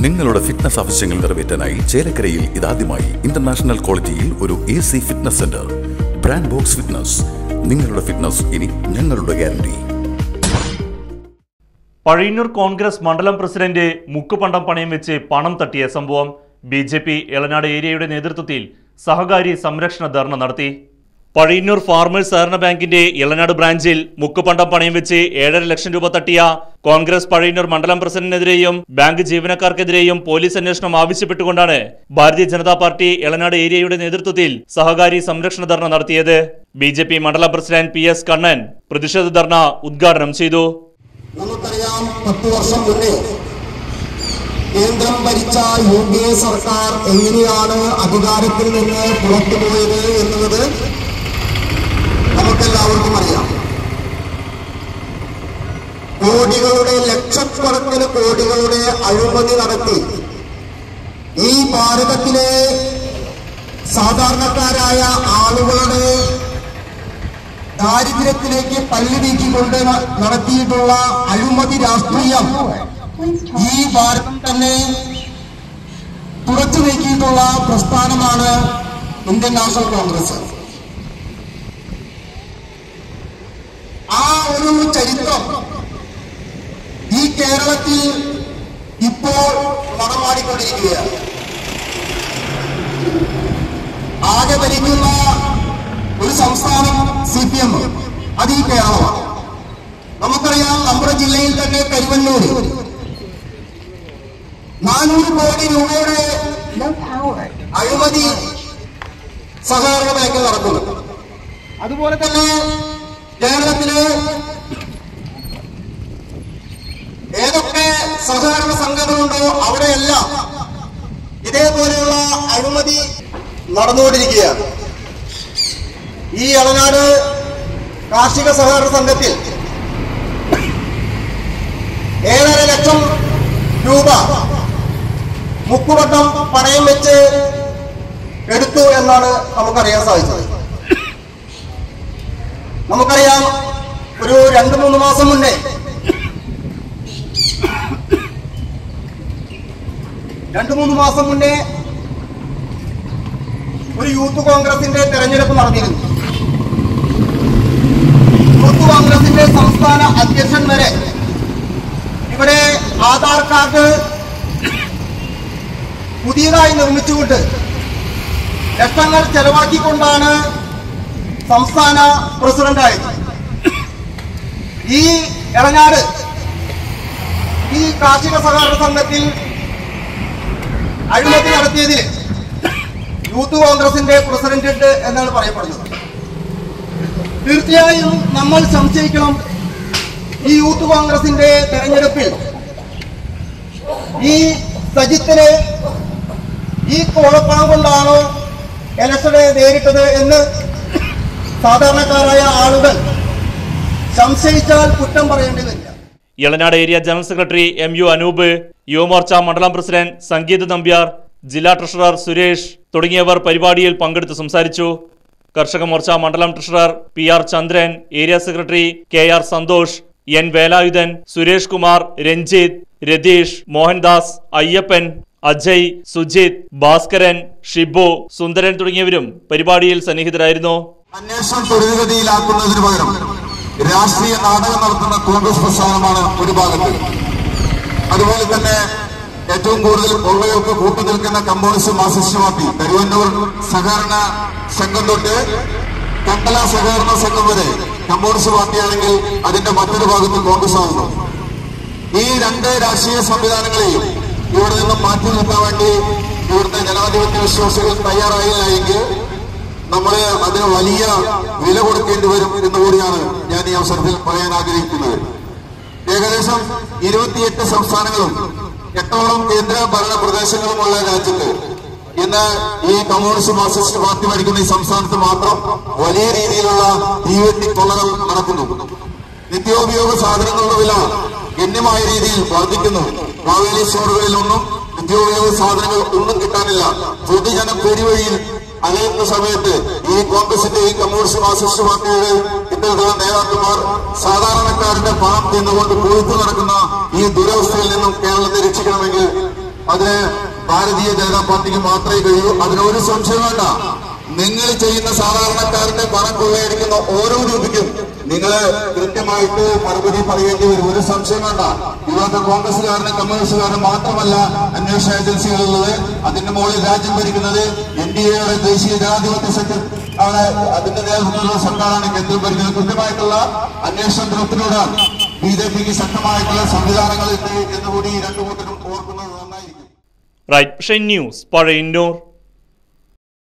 നിങ്ങളുടെ ഫിറ്റ്നസ് ആവശ്യങ്ങൾ നിറവേറ്റാനായി ചേലക്കരയിൽ ഇതാദ്യമായി ഇന്റർനാഷണൽ ക്വാളിറ്റിയിൽ ഒരു AC fitness centre. Brand box fitness. നിങ്ങളുടെ ഫിറ്റ്നസ് ഇനി ഞങ്ങളുടെ ഗ്യാരണ്ടി. പഴയന്നൂർ കോൺഗ്രസ് മണ്ഡലം പ്രസിഡന്റ് മുക്കുപണ്ടം പണയം വെച്ച് പണം തട്ടിയ സംഭവം. BJP എളനാട് ഏരിയയുടെ നേതൃത്വത്തിൽ സഹകാരി സംരക്ഷണ ധർണ നടത്തി. പഴയന്നൂർ ഫാർമേഴ്സ് സഹകരണ ബാങ്കിന്റെ എളനാട് ബ്രാഞ്ചിൽ മുക്കുപണ്ടം പണയം വെച്ച് 7.5 ലക്ഷം രൂപ തട്ടിയ കോൺഗ്രസ് പഴയന്നൂർ മണ്ഡലം പ്രസിഡന്റിനെതിരെയും ബാങ്ക് ജീവനക്കാർക്കെതിരെയും പോലീസ് അന്വേഷണം ആവശ്യപ്പെട്ടുകൊണ്ടാണ് ഭാരതീയ ജനതാ പാർട്ടി എളനാട് ഏരിയയുടെ നേതൃത്വത്തിൽ സഹകാരി സംരക്ഷണ ധർണ നടത്തിയത്. BJP മണ്ഡലം പ്രസിഡന്റ് PS കണ്ണൻ പ്രതിഷേധ ധർണ ഉദ്ഘാടനം ചെയ്തു. നമുക്കറിയാം, 10 വർഷം മുന്നേ കേന്ദ്രം ഭരിച്ച UPA സർക്കാർ എങ്ങനെയാണ് അധികാരത്തിൽ നിന്ന് പുറത്തുപോയത് എന്നുള്ളത് നമുക്കെല്ലാവർക്കും അറിയാം. കോടികളുടെ, ലക്ഷക്കണക്കിന് കോടികളുടെ അഴിമതി നടത്തി ഈ ഭാരതത്തിലെ സാധാരണക്കാരായ ആളുകളുടെ ദാരിദ്ര്യത്തിലേക്ക് പല്ല് നീക്കിക്കൊണ്ട് നടത്തിയിട്ടുള്ള അഴിമതി രാഷ്ട്രീയം ഈ ഭാരതം തന്നെ തുടച്ചു നീക്കിയിട്ടുള്ള പ്രസ്ഥാനമാണ് ഇന്ത്യൻ നാഷണൽ കോൺഗ്രസ്. ആ ഒരു ചരിത്രം ഈ കേരളത്തിൽ ഇപ്പോൾ നടമാടിക്കൊണ്ടിരിക്കുകയാണ്. ആകെ ഭരിക്കുന്ന ഒരു സംസ്ഥാനം CPM, അത് ഈ കേരളമാണ്. നമുക്കറിയാം, നമ്മുടെ ജില്ലയിൽ തന്നെ കരുവന്നൂർ 400 കോടി രൂപയുടെ അഴിമതി സഹകരണ ബാങ്കിൽ നടക്കുന്നു. അതുപോലെ തന്നെ കേരളത്തിലെ ഏതൊക്കെ സഹകരണ സംഘങ്ങളുണ്ടോ അവിടെയെല്ലാം ഇതേപോലെയുള്ള അഴിമതി നടന്നുകൊണ്ടിരിക്കുകയാണ്. ഈ എളനാട് കാർഷിക സഹകരണ സംഘത്തിൽ 7.5 ലക്ഷം രൂപ മുക്കുപണ്ടം പണയം വെച്ച് എടുത്തു എന്നാണ് നമുക്കറിയാൻ സാധിച്ചത്. നമുക്കറിയാം, ഒരു 2-3 മാസം മുന്നേ ഒരു യൂത്ത് കോൺഗ്രസിന്റെ തെരഞ്ഞെടുപ്പ് നടന്നിരുന്നു. യൂത്ത് കോൺഗ്രസിന്റെ സംസ്ഥാന അധ്യക്ഷൻ വരെ ഇവിടെ ആധാർ കാർഡ് പുതിയതായി നിർമ്മിച്ചുകൊണ്ട് ലക്ഷങ്ങൾ ചെലവാക്കിക്കൊണ്ടാണ് സംസ്ഥാന പ്രസിഡന്റായത്. ഈ എളനാട് ഈ കാർഷിക സഹകരണ സംഘത്തിൽ അഴിമതി നടത്തിയതിൽ യൂത്ത് കോൺഗ്രസിന്റെ പ്രസിഡന്റ് എന്നാണ് പറയപ്പെടുന്നത്. തീർച്ചയായും നമ്മൾ സംശയിക്കണം, ഈ യൂത്ത് കോൺഗ്രസിന്റെ തെരഞ്ഞെടുപ്പിൽ ഈ സജിത്തിനെ ഈ കോഴപ്പണം കൊണ്ടാണോ ഇലക്ഷനെ നേരിട്ടത് എന്ന് സാധാരണക്കാരായ ആളുകൾ സംശയിച്ചാൽ കുറ്റം പറയേണ്ടി വരില്ല. Elanad area general secretary MU Anoop, Yuvamorcha മണ്ഡലം പ്രസിഡന്റ് സംഗീത് നമ്പ്യാർ, ജില്ലാ ട്രഷറർ സുരേഷ് തുടങ്ങിയവർ പരിപാടിയിൽ പങ്കെടുത്ത് സംസാരിച്ചു. കർഷക മോർച്ച മണ്ഡലം treasurer PR Chandran, area secretary KR Santhosh, N Velayudhan, Suresh Kumar, Ranjith, Ratheesh, Mohandas, Ayyappan, Ajay, Sujith, Bhaskaran, Shibu, Sundaran തുടങ്ങിയവരും പരിപാടിയിൽ സന്നിഹിതരായിരുന്നു. അന്വേഷണം ത്വരിതഗതിയിലാക്കുന്നതിന് പകരം രാഷ്ട്രീയ നാടകം നടത്തുന്ന കോൺഗ്രസ് പ്രസ്ഥാനമാണ് ഒരു ഭാഗത്ത്. അതുപോലെ തന്നെ ഏറ്റവും കൂടുതൽ പൊള്ളകൾക്ക് കൂട്ടുനിൽക്കുന്ന കമ്മ്യൂണിസ്റ്റ് മാർക്സിസ്റ്റ് പാർട്ടി കരുവന്നൂർ സഹകരണ സംഘം തൊട്ട് കണ്ടല സഹകരണ സംഘം വരെ കമ്മ്യൂണിസ്റ്റ് പാർട്ടിയാണെങ്കിൽ അതിന്റെ മറ്റൊരു ഭാഗത്ത് കോൺഗ്രസ് ആകുന്നു. ഈ 2 രാഷ്ട്രീയ സംവിധാനങ്ങളെയും ഇവിടെ നിന്നും മാറ്റി നിർത്താൻ വേണ്ടി ഇവിടുത്തെ ജനാധിപത്യ വിശ്വാസികൾ തയ്യാറായില്ല എങ്കിൽ നമ്മൾ അതിന് വലിയ വില കൊടുക്കേണ്ടി വരും എന്നുകൂടിയാണ് ഞാൻ ഈ അവസരത്തിൽ പറയാൻ ആഗ്രഹിക്കുന്നത്. ഏകദേശം 28 സംസ്ഥാനങ്ങളും 8ഓളം കേന്ദ്ര ഭരണ പ്രദേശങ്ങളുമുള്ള രാജ്യത്ത് ഇന്ന് ഈ കമ്മ്യൂണിസ്റ്റ് മാർക്സിസ്റ്റ് പാർട്ടി ഭരിക്കുന്ന ഈ സംസ്ഥാനത്ത് മാത്രം വലിയ രീതിയിലുള്ള തീവെട്ടി കൊള്ളകൾ നടക്കുന്നു. നിത്യോപയോഗ സാധനങ്ങളുടെ വില ഗണ്യമായ രീതിയിൽ വർദ്ധിക്കുന്നു. മാവേലി സ്റ്റോറുകളിലൊന്നും നിത്യോപയോഗ സാധനങ്ങൾ ഒന്നും കിട്ടാനില്ല. പൊതുജനം പെരുവഴിയിൽ അലയുന്ന സമയത്ത് ഈ കോൺഗ്രസിന്റെ ഈ കമ്മ്യൂണിസ്റ്റ് മാർക്സിസ്റ്റ് പാർട്ടിയുടെ ഇത്തരത്തിലുള്ള നേതാക്കന്മാർ സാധാരണക്കാരുടെ പണം തിന്നുകൊണ്ട് കൊഴുത്തു നടക്കുന്ന ഈ ദുരവസ്ഥയിൽ നിന്നും കേരളത്തെ രക്ഷിക്കണമെങ്കിൽ അതിന് ഭാരതീയ ജനതാ പാർട്ടിക്ക് മാത്രമേ കഴിയൂ. അതിനൊരു സംശയം വേണ്ട. നിങ്ങൾ ചെയ്യുന്ന സാധാരണക്കാരന്റെ പണം കൊള്ളയടിക്കുന്ന ഓരോ രൂപയ്ക്കും നിങ്ങൾ കൃത്യമായിട്ട് മറുപടി പറയേണ്ടി വരും. ഒരു സംശയം വേണ്ട. ഇവിടുത്തെ കോൺഗ്രസുകാരനും കമ്മ്യൂണിസ്റ്റുകാരനും മാത്രമല്ല അന്വേഷണ ഏജൻസികളുള്ളത്. അതിന്റെ മുകളിൽ രാജ്യം ഭരിക്കുന്നത് NDAയുടെ ദേശീയ ജനാധിപത്യ സെക്രട്ടറി ആണ്. അതിന്റെ നേതൃത്വത്തിലുള്ള സർക്കാരാണ് കേന്ദ്രം ഭരിക്കുന്നത്. കൃത്യമായിട്ടുള്ള അന്വേഷണത്തിനൊത്തിനോടാണ് BJPക്ക് ശക്തമായിട്ടുള്ള സംവിധാനങ്ങളുണ്ട് എന്നുകൂടി രണ്ടു കൂട്ടരും ഓർക്കുന്നത് നന്നായിരിക്കും. Right news Pazhayannur.